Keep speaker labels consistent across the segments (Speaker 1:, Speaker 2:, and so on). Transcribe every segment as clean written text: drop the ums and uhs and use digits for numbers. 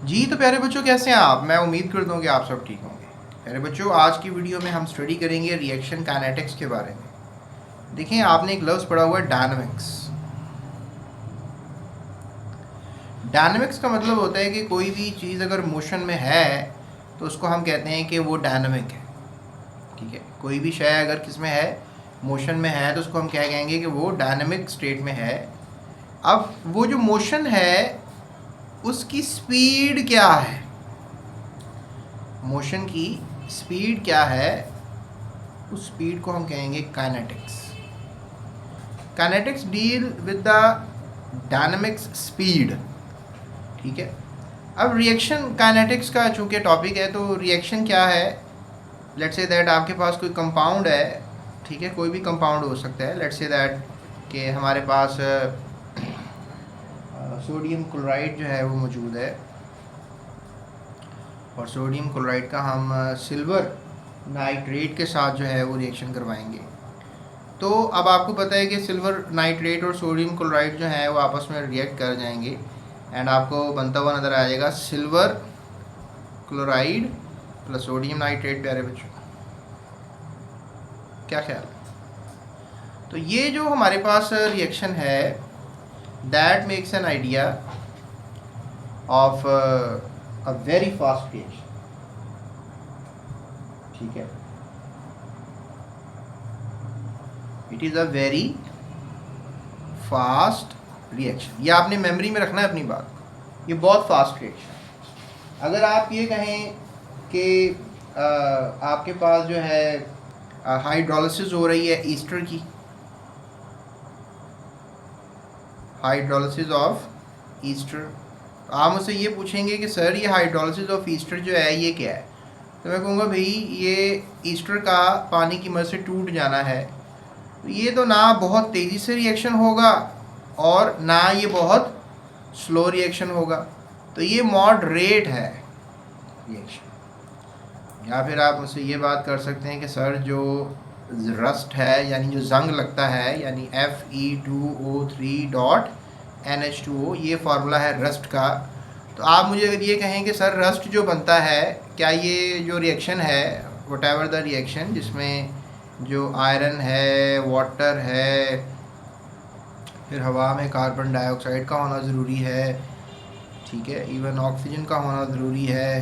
Speaker 1: जी तो प्यारे बच्चों, कैसे हैं आप? मैं उम्मीद करता हूँ कि आप सब ठीक होंगे। प्यारे बच्चों, आज की वीडियो में हम स्टडी करेंगे रिएक्शन काइनेटिक्स के बारे में। देखिए, आपने एक लफ्ज़ पढ़ा हुआ है डायनामिक्स। डायनामिक्स का मतलब होता है कि कोई भी चीज़ अगर मोशन में है तो उसको हम कहते हैं कि वो डायनामिक है। ठीक है, कोई भी शय अगर किस में है, मोशन में है, तो उसको हम क्या कहेंगे कि वो डायनामिक स्टेट में है। अब वो जो मोशन है उसकी स्पीड क्या है, मोशन की स्पीड क्या है, उस स्पीड को हम कहेंगे kinetics. Kinetics deal with the dynamics speed. ठीक है, अब रिएक्शन काइनेटिक्स का चूंकि टॉपिक है, तो रिएक्शन क्या है? लेट्स से दैट आपके पास कोई कंपाउंड है। ठीक है, कोई भी कंपाउंड हो सकता है। लेट्स से दैट कि हमारे पास सोडियम क्लोराइड जो है वो मौजूद है, और सोडियम क्लोराइड का हम सिल्वर नाइट्रेट के साथ जो है वो रिएक्शन करवाएंगे। तो अब आपको पता है कि सिल्वर नाइट्रेट और सोडियम क्लोराइड जो है वो आपस में रिएक्ट कर जाएंगे, एंड आपको बनता हुआ नज़र आ जाएगा silver chloride plus sodium nitrate. प्यारे बच्चों, क्या ख्याल है? तो ये जो हमारे पास रिएक्शन है, that makes an idea of a very fast reaction. ठीक है, it is a very fast reaction. ये आपने मेमोरी में रखना है अपनी बात को, ये बहुत फास्ट रिएक्शन। अगर आप ये कहें कि आपके पास जो है हाइड्रोलिसिस हो रही है ईस्टर की, हाइड्रोलिसिस ऑफ ईस्टर, आप मुझसे ये पूछेंगे कि सर ये हाइड्रोलिसिस ऑफ ईस्टर जो है ये क्या है, तो मैं कहूँगा भाई ये ईस्टर का पानी की मदद से टूट जाना है। तो ये तो ना बहुत तेज़ी से रिएक्शन होगा और ना ये बहुत स्लो रिएक्शन होगा, तो ये मॉडरेट है रिएक्शन। या फिर आप मुझसे ये बात कर सकते हैं कि सर जो रस्ट है, यानी जो जंग लगता है, यानी Fe2O3.NH2O, ये फार्मूला है रस्ट का। तो आप मुझे अगर ये कहें कि सर रस्ट जो बनता है, क्या ये जो रिएक्शन है, वट एवर द रिएक्शन, जिसमें जो आयरन है, वाटर है, फिर हवा में कार्बन डाइऑक्साइड का होना ज़रूरी है, ठीक है, इवन ऑक्सीजन का होना ज़रूरी है,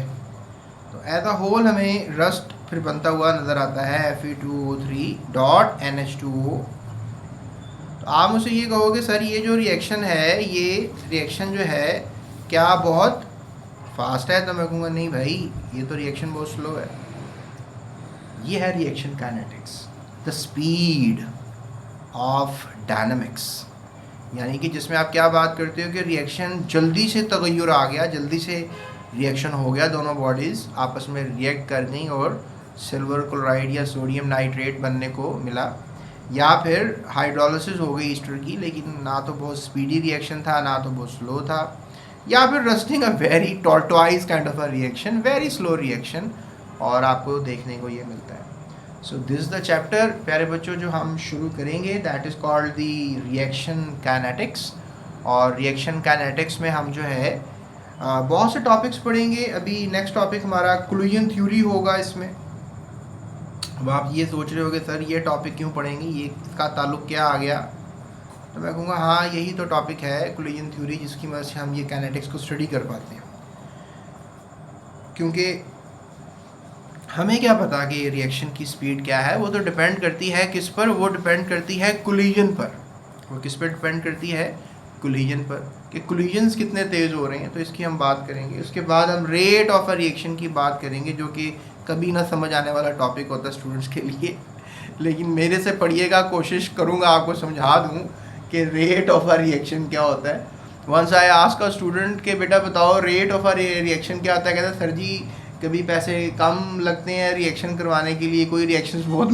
Speaker 1: तो एज अ होल हमें रस्ट फिर बनता हुआ नज़र आता है Fe2O3.NH2O। तो आप मुझसे ये कहोगे सर ये जो रिएक्शन है, ये रिएक्शन जो है क्या बहुत फास्ट है? तो मैं कहूँगा नहीं भाई, ये तो रिएक्शन बहुत स्लो है। ये है reaction kinetics, the speed of dynamics. यानी कि जिसमें आप क्या बात करते हो कि रिएक्शन जल्दी से तगय्युर आ गया, जल्दी से रिएक्शन हो गया, दोनों बॉडीज़ आपस में रिएक्ट कर गई और सिल्वर क्लोराइड या सोडियम नाइट्रेट बनने को मिला। या फिर हाइड्रोलिसिस हो गई ईस्टर की, लेकिन ना तो बहुत स्पीडी रिएक्शन था ना तो बहुत स्लो था। या फिर rusting a very tortoise kind of a reaction, very slow reaction, और आपको देखने को ये मिलता है। सो दिस द चैप्टर प्यारे बच्चों जो हम शुरू करेंगे, that is called the reaction kinetics. और रिएक्शन काइनेटिक्स में हम जो है बहुत से टॉपिक्स पढ़ेंगे। अभी नेक्स्ट टॉपिक हमारा कोलिजन थ्योरी होगा इसमें। अब आप ये सोच रहे होगे सर ये टॉपिक क्यों पढ़ेंगे, ये इसका ताल्लुक क्या आ गया? तो मैं कहूँगा हाँ, यही तो टॉपिक है कोलिजन थ्योरी, जिसकी मदद से हम ये काइनेटिक्स को स्टडी कर पाते हैं। क्योंकि हमें क्या पता कि रिएक्शन की स्पीड क्या है, वो तो डिपेंड करती है किस पर? वो डिपेंड करती है कोलिजन पर। वो किस पर डिपेंड करती है? कोलिजन पर, कि कोलिजन्स कितने तेज़ हो रहे हैं। तो इसकी हम बात करेंगे। उसके बाद हम रेट ऑफ अ रिएक्शन की बात करेंगे, जो कि कभी ना समझ आने वाला टॉपिक होता है स्टूडेंट्स के लिए, लेकिन मेरे से पढ़िएगा, कोशिश करूँगा आपको समझा दूँ कि रेट ऑफ अ रिएक्शन क्या होता है। Once I ask a student के बेटा बताओ रेट ऑफ अ रिएक्शन क्या होता है, कहता है सर जी कभी पैसे कम लगते हैं रिएक्शन करवाने के लिए, कोई रिएक्शंस बहुत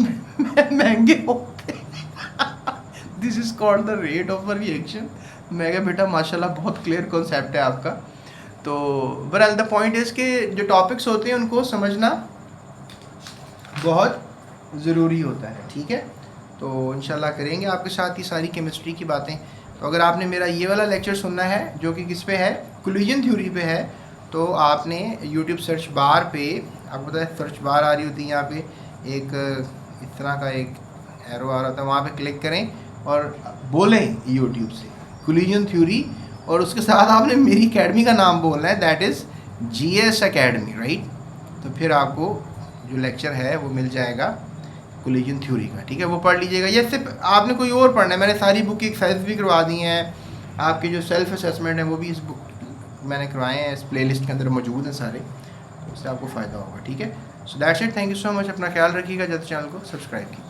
Speaker 1: महंगे होते हैं। This is called the rate of a reaction. मैं कहा बेटा माशाल्लाह बहुत क्लियर कॉन्सेप्ट है आपका। तो बहरहाल द पॉइंट इज़ कि जो टॉपिक्स होते हैं उनको समझना बहुत ज़रूरी होता है। ठीक है, तो इंशाल्लाह करेंगे आपके साथ ही सारी केमिस्ट्री की बातें। तो अगर आपने मेरा ये वाला लेक्चर सुनना है जो कि किस पे है, कोलिजन थ्योरी पे है, तो आपने यूट्यूब सर्च बार पे, आपको पता है सर्च बार आ रही होती है, यहाँ पे एक इस तरह का एक एरो आ रहा था, वहाँ पे क्लिक करें और बोलें यूट्यूब से कोलिजन थ्योरी, और उसके साथ आपने मेरी अकेडमी का नाम बोलना है, that is GS academy, right. तो फिर आपको जो लेक्चर है वो मिल जाएगा कोलिजन थ्योरी का, ठीक है, वो पढ़ लीजिएगा। ये सिर्फ आपने कोई और पढ़ना है, मैंने सारी बुक की एक्सरसाइज भी करवा दी हैं, आपके जो सेल्फ असेसमेंट है वो भी इस बुक मैंने करवाए हैं, इस प्लेलिस्ट के अंदर मौजूद हैं सारे, तो उससे आपको फ़ायदा होगा, ठीक है। So that's it, thank you so much, अपना ख्याल रखिएगा, जल्द चैनल को सब्सक्राइब कीजिए।